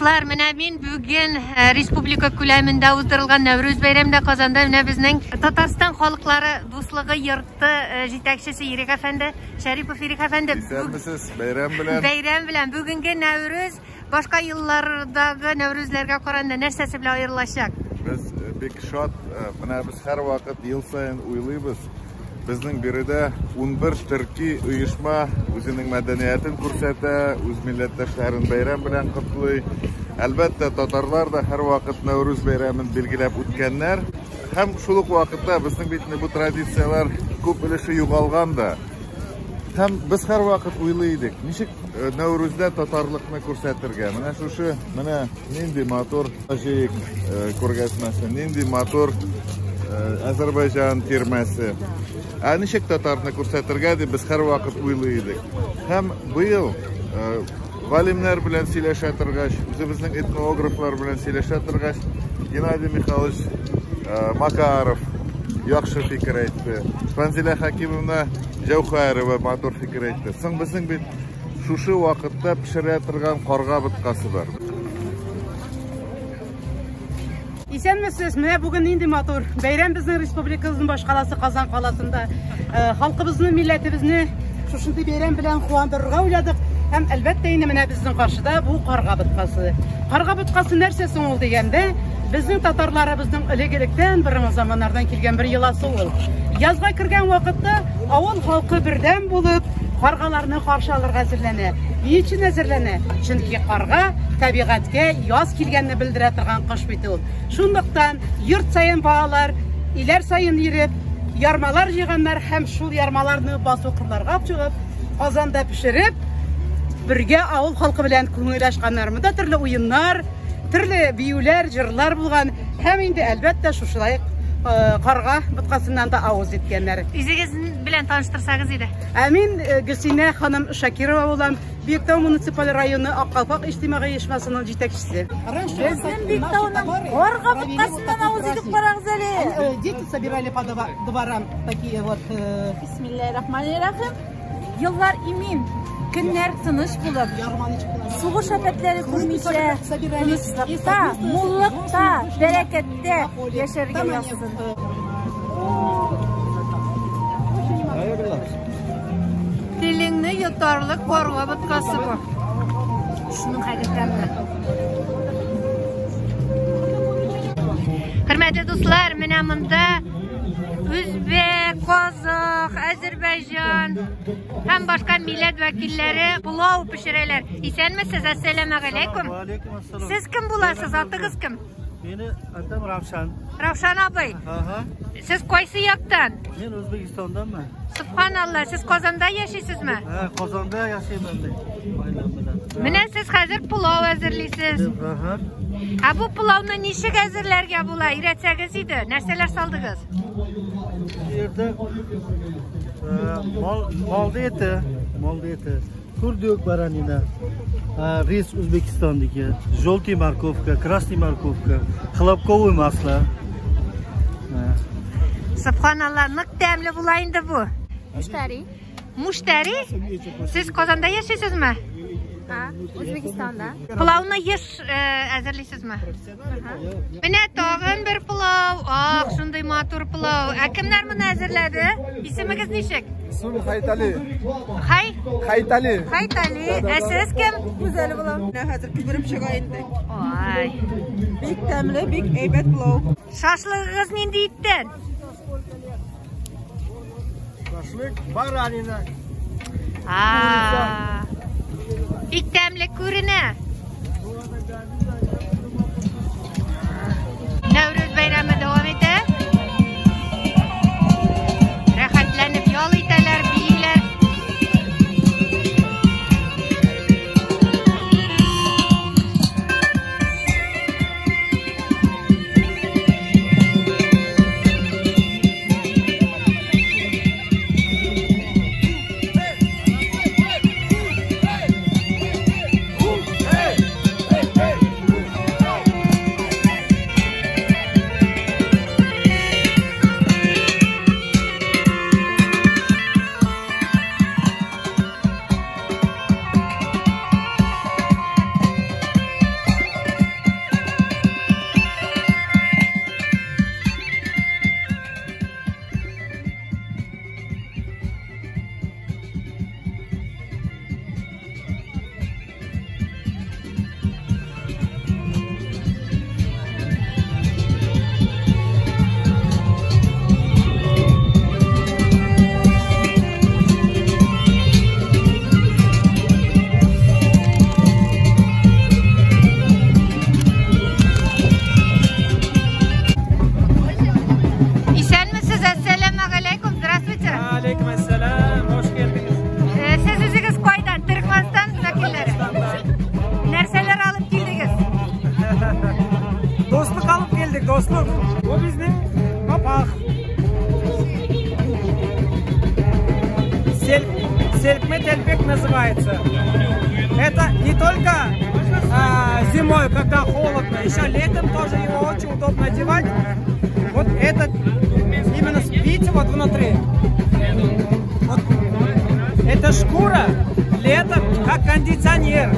Дуслар, менә мин бүген республика күләмендә уздырылган Нәүрүз бәйрәмендә Казанда менә безнең Татарстан халыклары дуслыгы йорты җитәкчесе Ирек әфәнде, Шәрипов Ирек әфәнде. Исәнмесез, бәйрәм белән. Бәйрәм белән бүгенге Нәүрүз башка еллардагы Нәүрүзләргә караганда нәрсәсе белән аерылачак? Без бик шат, менә без һәрвакыт ел саен уйлыйбыз. Безнең биредә 11 төрки оешма үзенең мәдәниятен күрсәтә, үз милләттәшләрен бәйрәм белән котлый. Әлбәттә, татарлар да һәрвакыт Нәүрүз бәйрәмен билгеләп үткәннәр. Һәм шул ук вакытта безнең бит бу традициялар күп өлеше югалган да. Һәм без һәрвакыт уйлый идек, ничек Нәүрүздә татарлыкны күрсәтергә. Менә шушы, менә нинди матур җыек күргәзмәсе, нинди матур Азәрбайҗан тирмәсе. Ничек татарны күрсәтергә дип без һәрвакыт уйлый идек. Һәм быел галимнәр белән сөйләшә торгач, үзебезнең этнографлар белән сөйләшә торгач, Геннадий Михайлович Макаров яхшы фикер әйтте. Фанзилә Хакимовна Җәүһәрова матур фикер әйтте. Соң безнең бит шушы вакытта пешерә торган карга боткасы бар. Исәнмесез, менә бүген инде матур бәйрәм безнең республикабызның баш каласы Казан каласында. Халкыбызны, милләтебезне шушындай бәйрәм белән куандырырга уйладык. Һәм әлбәттә инде менә безнең каршыда бу карга боткасы. Карга боткасы нәрсә соң ул дигәндә, безнең татарларыбызның элек-электән бер заманнардан килгән бер йоласы ул. Язга кергән вакытта авыл халкы бердәм булып каргаларны каршы алырга әзерләнә. Ни өчен әзерләнә? Чөнки карга табигатькә яз килгәнне белдерә торган кош бит ул. Шундыктан йорт саен балалар, иләр саен йөреп, ярмалар җыйганнар һәм шул ярмаларны басу кырларга чыгып, Казанда пешереп, бергә авыл халкы белән күңелләшкәннәр. Монда төрле уеннар, төрле биюләр, җырлар булган һәм инде әлбәттә шушылай карга боткасыннан да авыз иткәннәр. Үзегез белән таныштырсагыз иде. Мин Гөлсинә ханым Шакирова булам, Биектау муниципаль районы Аккалпак иҗтимагый оешмасының җитәкчесе. Безнең Биектауның карга боткасыннан авыз итеп карагыз әле. Дети собирали по дворам такие вот. Бисмиллаһир-рахманир-рахим. Еллар имин, көннәр тыныч булып, сугыш афәтләре күрмичә, тынычлыкта, муллыкта, бәрәкәттә яшәргә язсын. Телеңне йотарлык карга боткасы бу. Шуның хәкыйкатенме? Хөрмәтле дуслар, менә монда Үзбек, Казак, Азәрбайҗан һәм башка милләт вәкилләре пулау пешерәләр. Исәнмесез, ассаламу алейкум. Сез кем буласыз? Атыгыз кем? Мені атам Равшан. Равшан абый. Сез кайсы яктан? Мен Өзбекстанданмын. Субханалла, сез Казанда яшисезме? Казанда яшаймын. Менә сез хәзер пулау әзерлисез. Бу пулауны ничек әзерләргә була? Өйрәтсәгез иде. Нәрсәләр салдыгыз? Yerdə mal eti, kurduk baranina, рис Өзбекстандагы, желтый морковка, красный морковка, хлопковый масло. Субханалла, нык тәмле була инде бу. Муштари? Сез Казанда яшисезме? Өзбекстанда. Пулауны еш әзерлисезме? Менә тагын бер пулау. Ах, шундый матур пулау. Кемнәр моны әзерләде? Исемегез ничек? Исем Хайтали. Хайтали. Сез кем? Güzel пулау. Хәзер күреп чыга инде. Ай. Бик тәмле, бик әйбәт пулау. Шашлыгыгыз нинди иттен? Шашлык баранина. Бик тәмле күренә. Нәүрүз бәйрәме дәвам итә. Рәхәтләнеп ял итәләр, бийләр. Dostlar, bu bizim kapak. Селькме тельпек называется. Это не только зимой, когда холодно, еще летом тоже его очень удобно одевать. Вот этот именно спите вот внутри. Вот. Это шкура летом как кондиционер.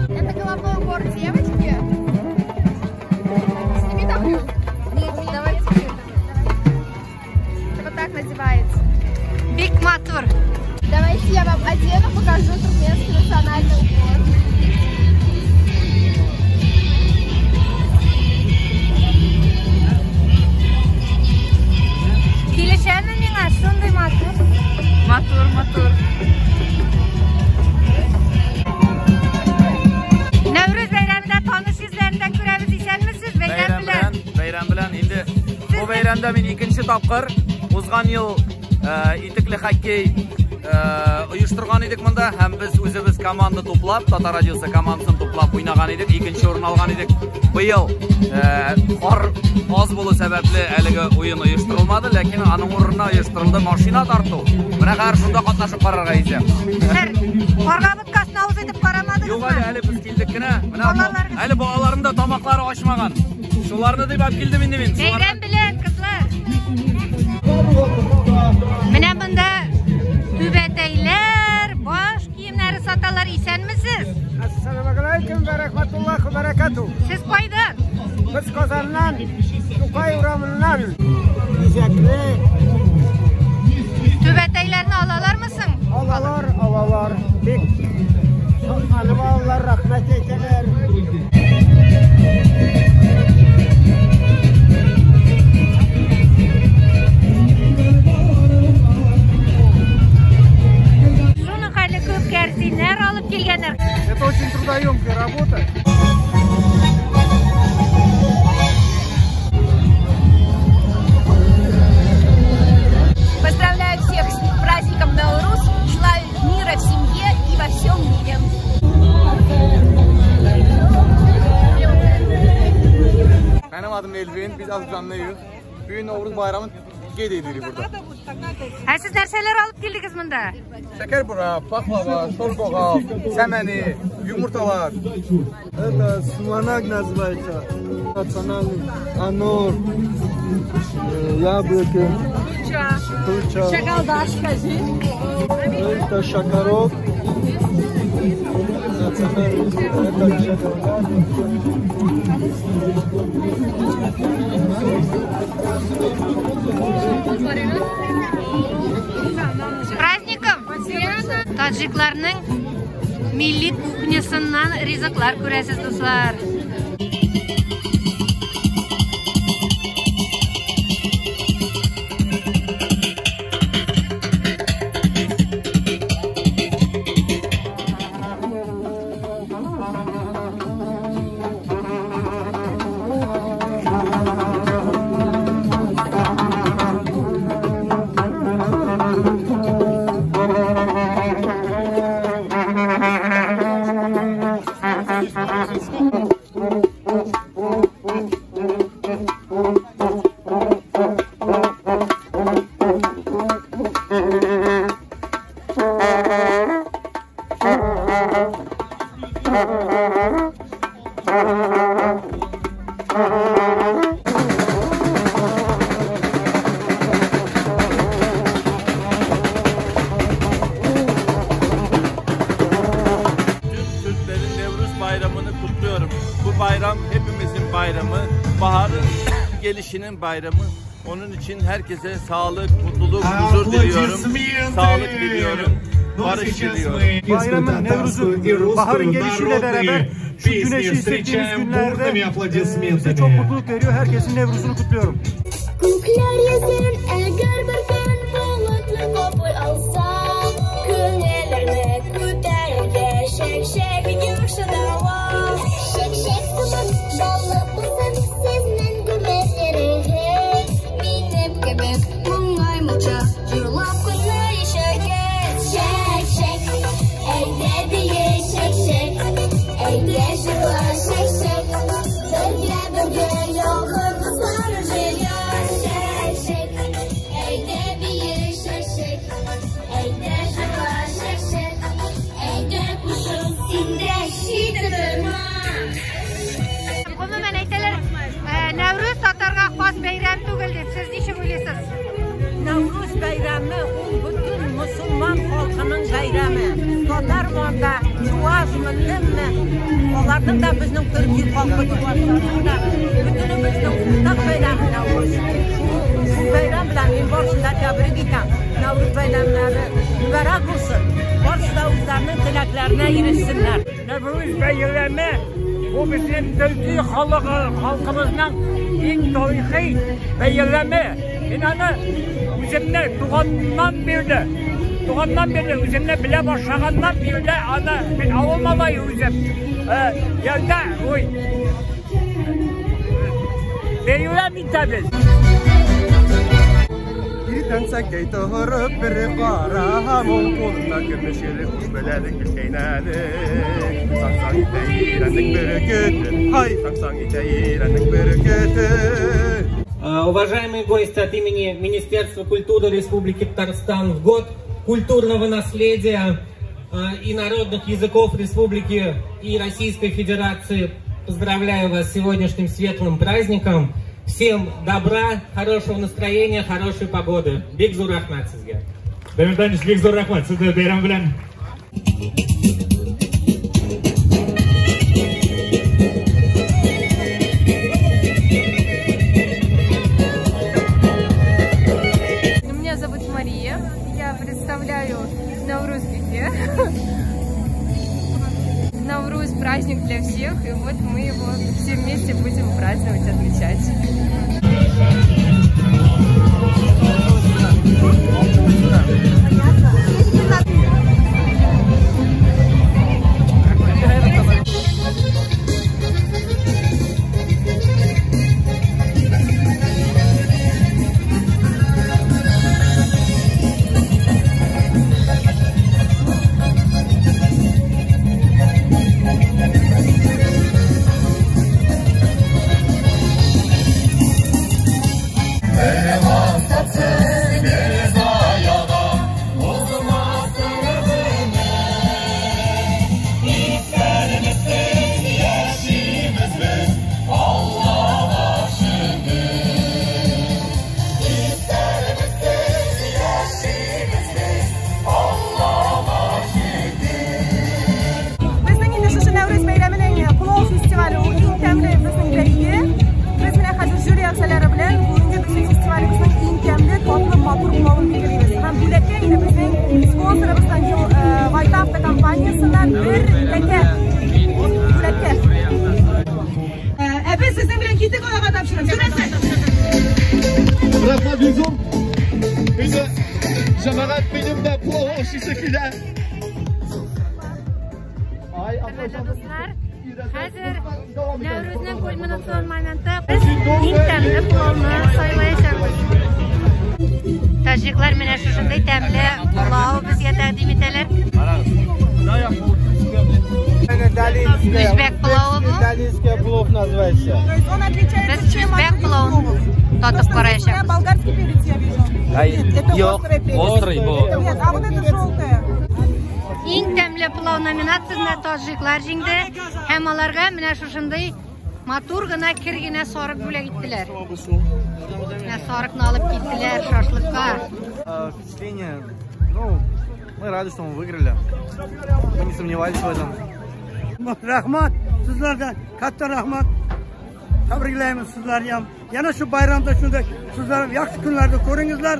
Это головной убор девочки. Сними такую. Нет, давайте. Это вот так надевается. Бик матур. Давайте я вам одену, покажу туркменский национальный убор. Келешәне миңа шундый матур. Матур. Нәүрүз бәйрәмендә таныш йөзләрендә күрәбез, исәнмесез? Бәйрәм белән. Инде бу бәйрәмдә мин икенче тапкыр узган ел итекле хоккей оештырган идек монда һәм без үзебез команда туплап, Татар радиосы командасын туплап уйнаган идек, икенче урын алган идек. Быел кар аз булу сәбәпле әлеге уен оештырылмады, ләкин аның урынына оештырылды машина тарту. Менә хәзер шунда катнашып карарга исәп. Карга буткасын авыз итеп карамадыгызмы? Юк, әле без килдек кенә. Менә әле балаларым да тамаклары ачмаган. Шуларны дип алып килдем инде мин. Бәйрәм белән, кызлар. Менә монда түбәтәйләр, баш киемнәре саталар, исәнмесез? Ассаламуалейкум ва рахматуллахи ва баракату. Сез кайдан? Biz Kazan'dan, Tukay uğramından. Teşekkür. Түбәтәйләрне алалар мısın? Alalar. Bek. Hanım ağlar, rahmet eyleler. Шуны хәле күп кәрзиннәр алып килгәннәр. Это очень трудоемкая работа. Поздравляю всех с праздником Наурус. Желаю мира в семье и во всем мире. Benim adım Elvin, biz Azərbaycanlıyıq. Bugün Novruz bayramını qeyd edirik burada. Siz нәрсәләр алып килдегез монда? Şeker bura, baklava, şorboğal, səməni, yumurtalar. Это суманак называется. Национальный анор, яблоко, туча. Шакалдаш, скажи. Это шакарок. Национальный, это шакалдаш. С праздником! Таджикларның милли кухнясыннан ризыклар күрәсез, дуслар. Türklerin Nevruz bayramını kutluyorum. Bu bayram hepimizin bayramı, baharın gelişinin bayramı. Onun için herkese sağlık, mutluluk, huzur diliyorum. Sağlık diliyorum, barış diliyorum. Bayramın, Nevruz'un, baharın gelişiyle beraber şu güneşi hissettiğimiz günlerde bize çok mutluluk veriyor. Herkesin Nevruz'unu kutluyorum. Күкләр йөзен әгәр бер көн болытлы капый алса, күңелләрне күтәрергә шәк-шәк юшыдава. Шәк-шәк сыман балык булсын сезнең күмәкләрегез, минем кебек моңаймыйча җырлап көнне яшәгез. Шәк-шәк, әйдә дие шәк-шәк, әйдә җырла шәк-шәк, бергә халқының бәйрәме. Татар монда, чуашмы, кемме, олардың да біздің түркі халқы чуашлардың да бүтініміздің ортақ бәйрәме Наурыз. Бұл бәйрәм білән мен баршында тәбрик етем. Наурыз бәйрәмләре mübarək olsun. Barcha o'zlarining tilaklarini erishsinlar. Navruz bayrami bu bizim Türkiye halkımızın en tarihi bayrami. İnanı üzerine doğandan beri üzerine bile başlayandan beri ana ben avulmamayı üzem. Yerde oy. Bayrami tabi. Sakay tohurup bir qara monqulda köpüşürüp kuşbeledik bilkeynedik Saksan iteyirendik bir kötü Hay saksan iteyirendik bir kötü Уважаемые гости, от имени Министерства культуры Республики Татарстан в год культурного наследия и народных языков Республики и Российской Федерации поздравляю вас с сегодняшним светлым праздником. Всем добра, хорошего настроения, хорошей погоды. Бек зор рахмат sizga. Бек зор рахмат. Sizga bayram bilan. Меня зовут Мария. Я представляю Навруз-Беке. Навруз — праздник для всех, и вот мы его все вместе будем праздновать, отмечать. Rahmat yüzüm. Bize cemaat benim de bu hoş şekilde. Kızlar, hazır Navruzning kulminatsion momenti biz eng ta'mli pulovni saylayapmiz. Tojiklar mana shunday ta'mli pulov bizga taqdim etadilar. Uzbek pulovi bu. Итальянский плов называется. То есть он отличается Biz uzbek pulovini tatib ko'rayapmiz. Болгарский перец я вижу. Это острый перец. Острый bu. Нет, а вот это желтое. Eng ta'mli pulov nominatsiyasida tojiklar jingdi. Ham ularga mana shunday motorgina kirgina soriq bo'lak etdilar. Mana soriqni olib ketdilar shoshlikqa. Впечатление, ну, мы рады, что мы выиграли. Мы не сомневались в этом. Rahmat, sizlardan katta rahmat. Tabriklaymiz sizlarni ham. Yana shu bayramda shunday sizlar yaxshi kunlarda ko'ringizlar.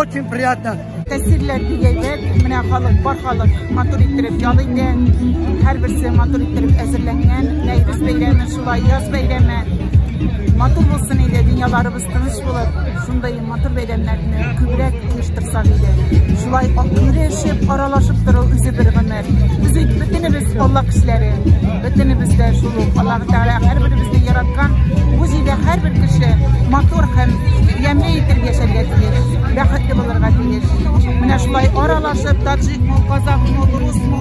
Очень приятно. Tasirlar degaylar, mana xalq bor xalq motor ittirib yolaydi. Har birisi motor ittirib azirlangan. Nayruz bayrami, shulay yoz bayrami. Motor bo'lsin edi, dunyolarimiz tinch bo'lib, shunday motor bayramlarini ko'proq uyushtirsak edi. Shulay birlashib, aralashib turib o'zi bir g'amar. Biz butunimiz Alloh kishlari, butunimizda shu Alloh taolo har birimizni yaratgan. Bu yerda har bir kishi motor ham yamay ittirib yashashga tiyir. Baxtli bo'lishga tiyir. Mana shulay aralashib, tojikmi, qozog'mi, rusmi,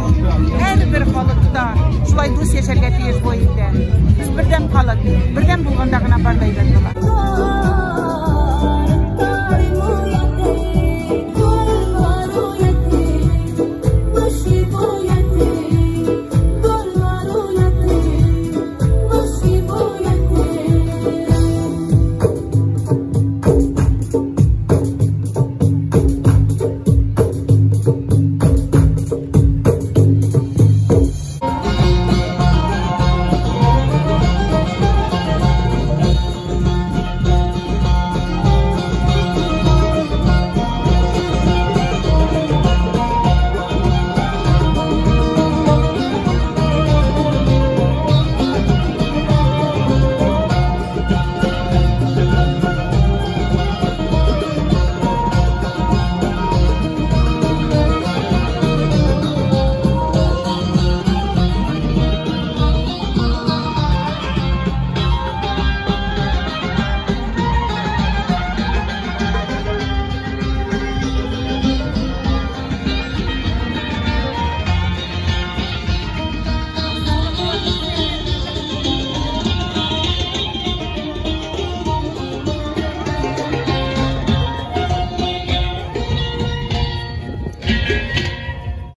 har bir xalqda shulay do'st yashashga tiyir.